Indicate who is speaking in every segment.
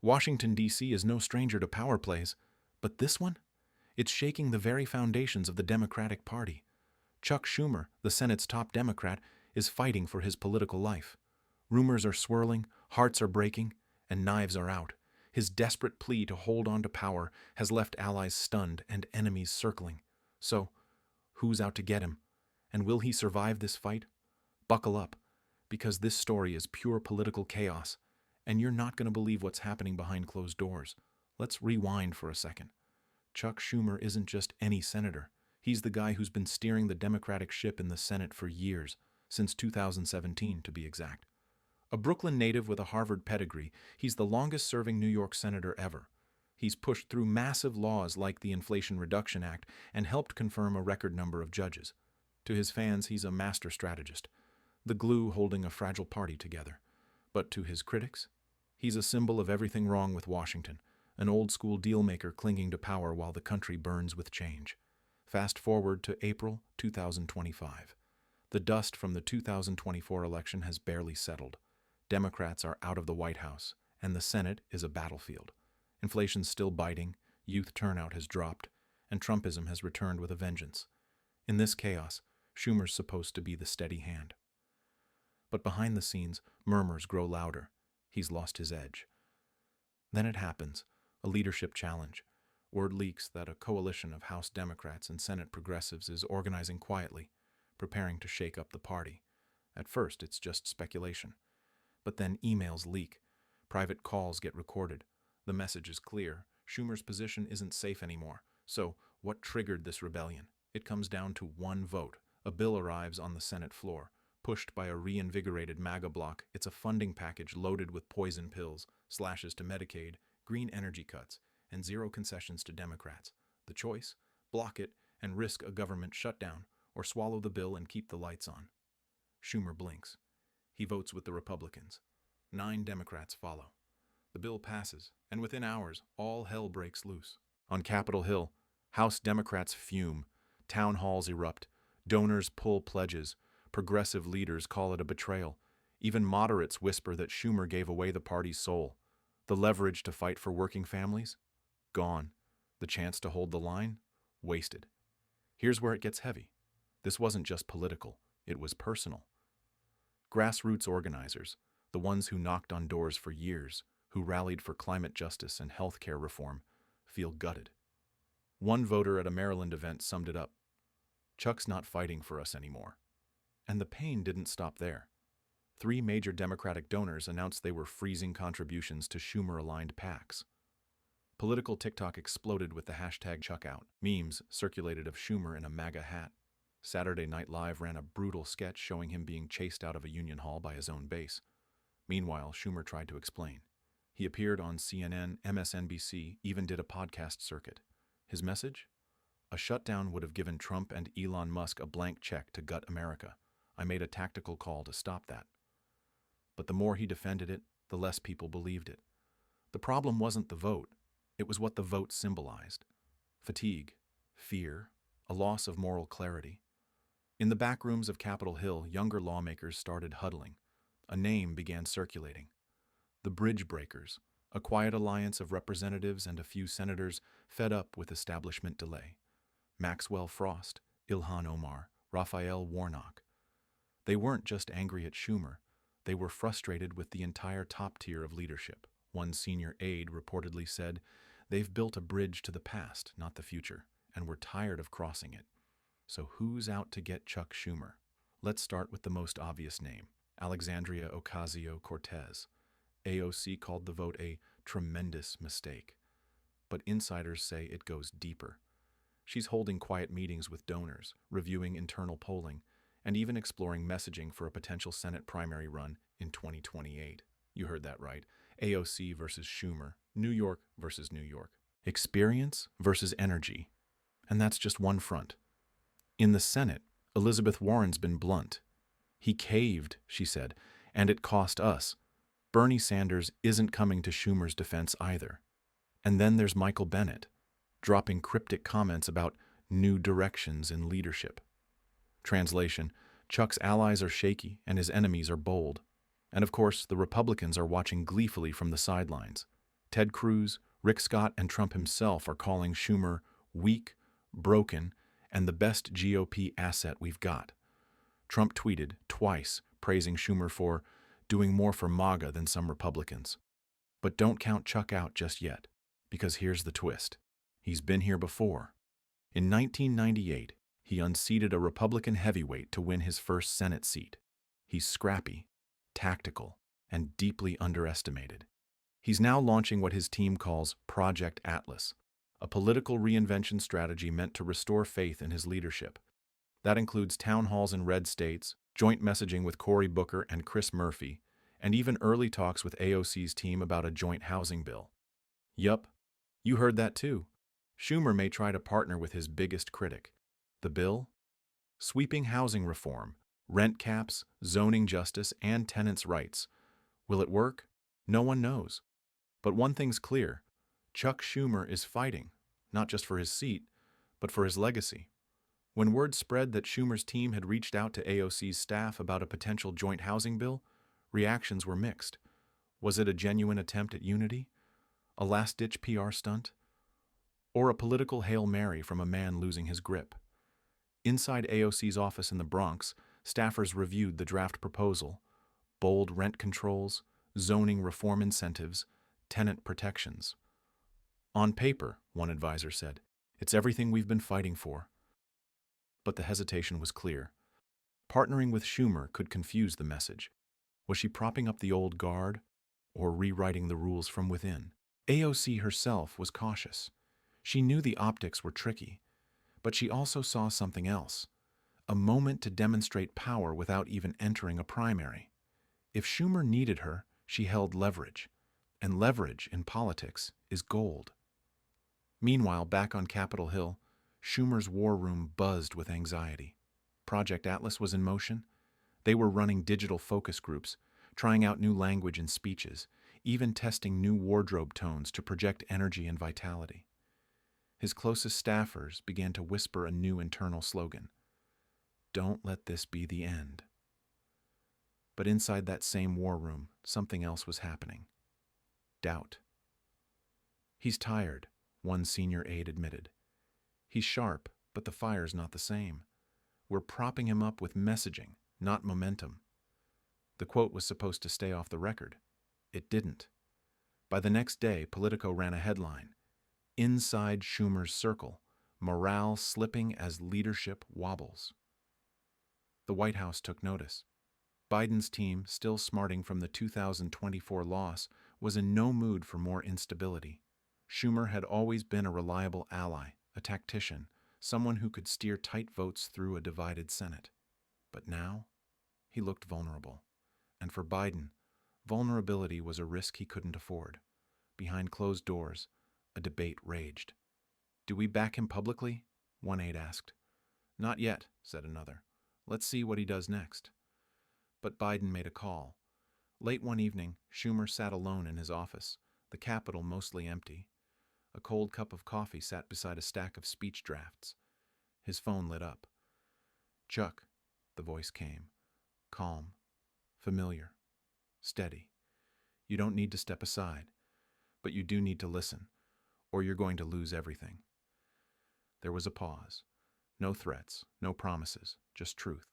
Speaker 1: Washington, D.C. is no stranger to power plays, but this one? It's shaking the very foundations of the Democratic Party. Chuck Schumer, the Senate's top Democrat, is fighting for his political life. Rumors are swirling, hearts are breaking, and knives are out. His desperate plea to hold on to power has left allies stunned and enemies circling. So, who's out to get him? And will he survive this fight? Buckle up, because this story is pure political chaos, and you're not going to believe what's happening behind closed doors. Let's rewind for a second. Chuck Schumer isn't just any senator. He's the guy who's been steering the Democratic ship in the Senate for years, since 2017 to be exact. A Brooklyn native with a Harvard pedigree, he's the longest-serving New York senator ever. He's pushed through massive laws like the Inflation Reduction Act and helped confirm a record number of judges. To his fans, he's a master strategist, the glue holding a fragile party together. But to his critics, he's a symbol of everything wrong with Washington, an old-school deal-maker clinging to power while the country burns with change. Fast forward to April 2025. The dust from the 2024 election has barely settled. Democrats are out of the White House, and the Senate is a battlefield. Inflation's still biting, youth turnout has dropped, and Trumpism has returned with a vengeance. In this chaos, Schumer's supposed to be the steady hand. But behind the scenes, murmurs grow louder. He's lost his edge. Then it happens, a leadership challenge. Word leaks that a coalition of House Democrats and Senate progressives is organizing quietly, preparing to shake up the party. At first, it's just speculation. But then emails leak. Private calls get recorded. The message is clear. Schumer's position isn't safe anymore. So, what triggered this rebellion? It comes down to one vote. A bill arrives on the Senate floor. Pushed by a reinvigorated MAGA bloc, it's a funding package loaded with poison pills, slashes to Medicaid, green energy cuts, and zero concessions to Democrats. The choice? Block it and risk a government shutdown, or swallow the bill and keep the lights on. Schumer blinks. He votes with the Republicans. 9 Democrats follow. The bill passes, and within hours, all hell breaks loose. On Capitol Hill, House Democrats fume. Town halls erupt. Donors pull pledges. Progressive leaders call it a betrayal. Even moderates whisper that Schumer gave away the party's soul. The leverage to fight for working families? Gone. The chance to hold the line? Wasted. Here's where it gets heavy. This wasn't just political. It was personal. Grassroots organizers, the ones who knocked on doors for years, who rallied for climate justice and health care reform, feel gutted. One voter at a Maryland event summed it up. Chuck's not fighting for us anymore. And the pain didn't stop there. 3 major Democratic donors announced they were freezing contributions to Schumer-aligned PACs. Political TikTok exploded with the hashtag #ChuckOut. Memes circulated of Schumer in a MAGA hat. Saturday Night Live ran a brutal sketch showing him being chased out of a union hall by his own base. Meanwhile, Schumer tried to explain. He appeared on CNN, MSNBC, even did a podcast circuit. His message? A shutdown would have given Trump and Elon Musk a blank check to gut America. I made a tactical call to stop that. But the more he defended it, the less people believed it. The problem wasn't the vote. It was what the vote symbolized. Fatigue, fear, a loss of moral clarity. In the back rooms of Capitol Hill, younger lawmakers started huddling. A name began circulating. The Bridge Breakers, a quiet alliance of representatives and a few senators fed up with establishment delay. Maxwell Frost, Ilhan Omar, Raphael Warnock. They weren't just angry at Schumer. They were frustrated with the entire top tier of leadership. One senior aide reportedly said, "They've built a bridge to the past, not the future, and we're tired of crossing it." So who's out to get Chuck Schumer? Let's start with the most obvious name, Alexandria Ocasio-Cortez. AOC called the vote a tremendous mistake. But insiders say it goes deeper. She's holding quiet meetings with donors, reviewing internal polling, and even exploring messaging for a potential Senate primary run in 2028. You heard that right. AOC versus Schumer, New York versus New York. Experience versus energy. And that's just one front. In the Senate, Elizabeth Warren's been blunt. He caved, she said, and it cost us. Bernie Sanders isn't coming to Schumer's defense either. And then there's Michael Bennet, dropping cryptic comments about new directions in leadership. Translation, Chuck's allies are shaky and his enemies are bold. And of course, the Republicans are watching gleefully from the sidelines. Ted Cruz, Rick Scott, and Trump himself are calling Schumer weak, broken, and the best GOP asset we've got. Trump tweeted twice praising Schumer for doing more for MAGA than some Republicans. But don't count Chuck out just yet, because here's the twist. He's been here before. In 1998, he unseated a Republican heavyweight to win his first Senate seat. He's scrappy, tactical, and deeply underestimated. He's now launching what his team calls Project Atlas, a political reinvention strategy meant to restore faith in his leadership. That includes town halls in red states, joint messaging with Cory Booker and Chris Murphy, and even early talks with AOC's team about a joint housing bill. Yup, you heard that too. Schumer may try to partner with his biggest critic. The bill? Sweeping housing reform, rent caps, zoning justice, and tenants' rights. Will it work? No one knows. But one thing's clear. Chuck Schumer is fighting, not just for his seat, but for his legacy. When word spread that Schumer's team had reached out to AOC's staff about a potential joint housing bill, reactions were mixed. Was it a genuine attempt at unity? A last-ditch PR stunt? Or a political Hail Mary from a man losing his grip? Inside AOC's office in the Bronx, staffers reviewed the draft proposal: bold rent controls, zoning reform incentives, tenant protections. On paper, one advisor said, it's everything we've been fighting for. But the hesitation was clear. Partnering with Schumer could confuse the message. Was she propping up the old guard, or rewriting the rules from within? AOC herself was cautious. She knew the optics were tricky, but she also saw something else: a moment to demonstrate power without even entering a primary. If Schumer needed her, she held leverage, and leverage in politics is gold. Meanwhile, back on Capitol Hill, Schumer's war room buzzed with anxiety. Project Atlas was in motion. They were running digital focus groups, trying out new language and speeches, even testing new wardrobe tones to project energy and vitality. His closest staffers began to whisper a new internal slogan: "Don't let this be the end." But inside that same war room, something else was happening. Doubt. "He's tired," one senior aide admitted. "He's sharp, but the fire's not the same. We're propping him up with messaging, not momentum." The quote was supposed to stay off the record. It didn't. By the next day, Politico ran a headline: "Inside Schumer's Circle, Morale Slipping as Leadership Wobbles." The White House took notice. Biden's team, still smarting from the 2024 loss, was in no mood for more instability. Schumer had always been a reliable ally, a tactician, someone who could steer tight votes through a divided Senate. But now, he looked vulnerable. And for Biden, vulnerability was a risk he couldn't afford. Behind closed doors, a debate raged. "Do we back him publicly?" one aide asked. "Not yet," said another. "Let's see what he does next." But Biden made a call. Late one evening, Schumer sat alone in his office, the Capitol mostly empty. A cold cup of coffee sat beside a stack of speech drafts. His phone lit up. "Chuck," the voice came. Calm, familiar, steady. "You don't need to step aside, but you do need to listen, or you're going to lose everything." There was a pause. No threats, no promises, just truth.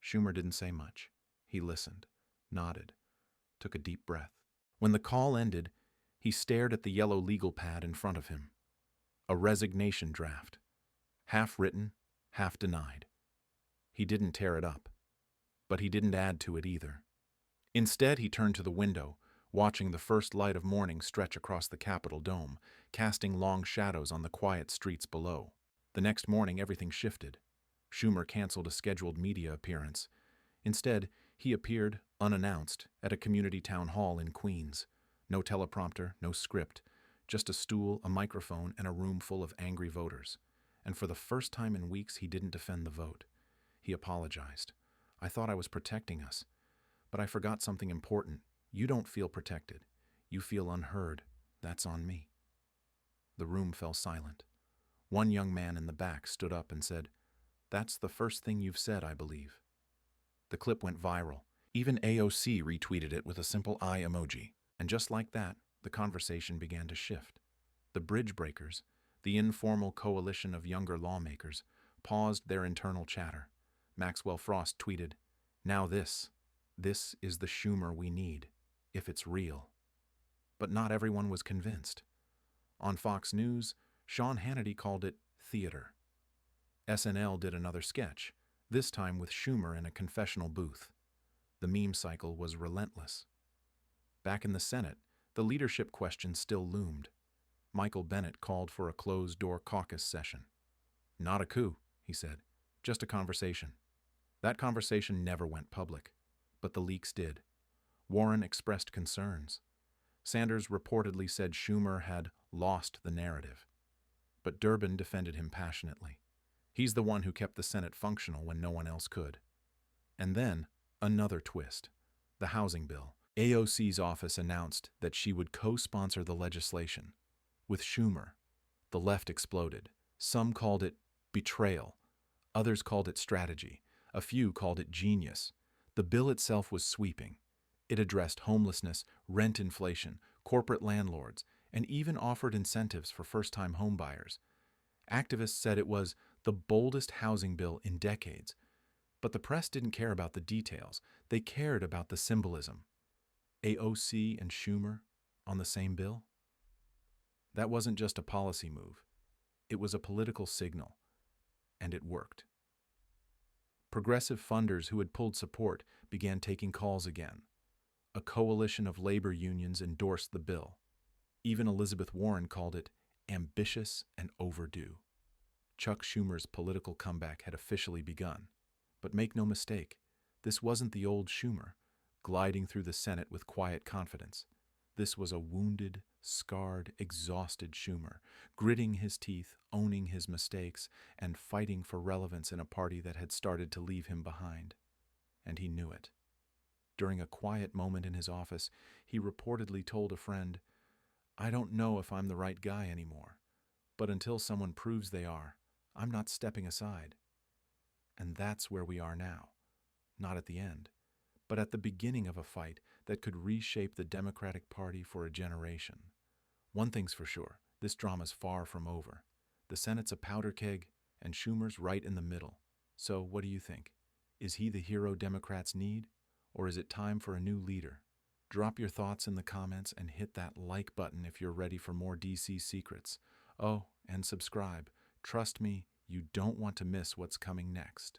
Speaker 1: Schumer didn't say much. He listened, nodded, took a deep breath. When the call ended, he stared at the yellow legal pad in front of him. A resignation draft. Half written, half denied. He didn't tear it up, but he didn't add to it either. Instead, he turned to the window, watching the first light of morning stretch across the Capitol dome, casting long shadows on the quiet streets below. The next morning, everything shifted. Schumer canceled a scheduled media appearance. Instead, he appeared, unannounced, at a community town hall in Queens. No teleprompter, no script, just a stool, a microphone, and a room full of angry voters. And for the first time in weeks, he didn't defend the vote. He apologized. "I thought I was protecting us, but I forgot something important. You don't feel protected. You feel unheard. That's on me." The room fell silent. One young man in the back stood up and said, "That's the first thing you've said, I believe." The clip went viral. Even AOC retweeted it with a simple eye emoji. And just like that, the the conversation began to shift. The bridge breakers, the informal coalition of younger lawmakers, paused their internal chatter. Maxwell Frost tweeted, "Now this is the Schumer we need, if it's real." But not everyone was convinced. On Fox News, Sean Hannity called it theater. SNL did another sketch, this time with Schumer in a confessional booth. The meme cycle was relentless. Back in the Senate, the leadership question still loomed. Michael Bennet called for a closed-door caucus session. "Not a coup," he said, "just a conversation." That conversation never went public, but the leaks did. Warren expressed concerns. Sanders reportedly said Schumer had lost the narrative. But Durbin defended him passionately. He's the one who kept the Senate functional when no one else could. And then, another twist. The housing bill. AOC's office announced that she would co-sponsor the legislation. With Schumer, the left exploded. Some called it betrayal. Others called it strategy. A few called it genius. The bill itself was sweeping. It addressed homelessness, rent inflation, corporate landlords, and even offered incentives for first-time homebuyers. Activists said it was the boldest housing bill in decades. But the press didn't care about the details. They cared about the symbolism. AOC and Schumer on the same bill? That wasn't just a policy move. It was a political signal. And it worked. Progressive funders who had pulled support began taking calls again. A coalition of labor unions endorsed the bill. Even Elizabeth Warren called it ambitious and overdue. Chuck Schumer's political comeback had officially begun. But make no mistake, this wasn't the old Schumer, gliding through the Senate with quiet confidence. This was a wounded, scarred, exhausted Schumer, gritting his teeth, owning his mistakes, and fighting for relevance in a party that had started to leave him behind. And he knew it. During a quiet moment in his office, he reportedly told a friend, "I don't know if I'm the right guy anymore, but until someone proves they are, I'm not stepping aside." And that's where we are now. Not at the end, but at the beginning of a fight that could reshape the Democratic Party for a generation. One thing's for sure, this drama's far from over. The Senate's a powder keg, and Schumer's right in the middle. So what do you think? Is he the hero Democrats need? Or is it time for a new leader? Drop your thoughts in the comments and hit that like button if you're ready for more DC secrets. Oh, and subscribe. Trust me, you don't want to miss what's coming next.